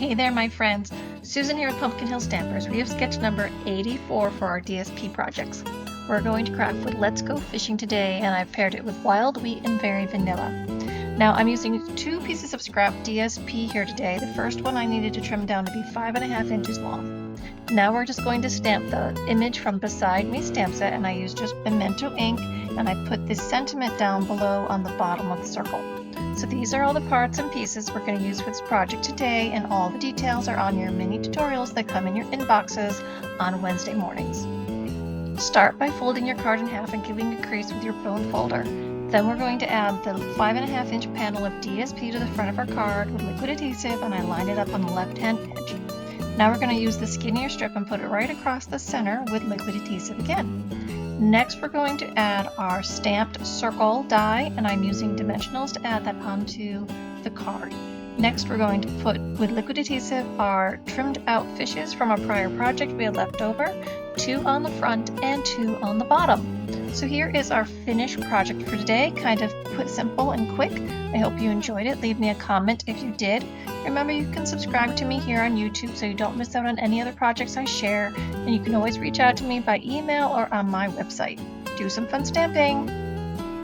Hey there, my friends. Susan here with Pumpkin Hill Stampers. We have sketch number 84 for our DSP projects. We're going to craft with Let's Go Fishing today, and I've paired it with Wild Wheat and Very Vanilla. Now I'm using 2 pieces of scrap DSP here today. The first one I needed to trim down to be 5.5 inches long. Now we're just going to stamp the image from Beside Me stamp set, and I used just pimento ink, and I put this sentiment down below on the bottom of the circle. So these are all the parts and pieces we're going to use for this project today, and all the details are on your mini tutorials that come in your inboxes on Wednesday mornings. Start by folding your card in half and giving a crease with your bone folder. Then we're going to add the 5.5 inch panel of DSP to the front of our card with liquid adhesive, and I lined it up on the left hand edge. Now we're going to use the skinnier strip and put it right across the center with liquid adhesive again. Next, we're going to add our stamped circle die, and I'm using dimensionals to add that onto the card. Next, we're going to put with liquid adhesive our trimmed out fishes from our prior project we had left over, 2 on the front and 2 on the bottom. So here is our finished project for today, kind of simple and quick. I hope you enjoyed it. Leave me a comment if you did. Remember, you can subscribe to me here on YouTube so you don't miss out on any other projects I share, and you can always reach out to me by email or on my website. Do some fun stamping!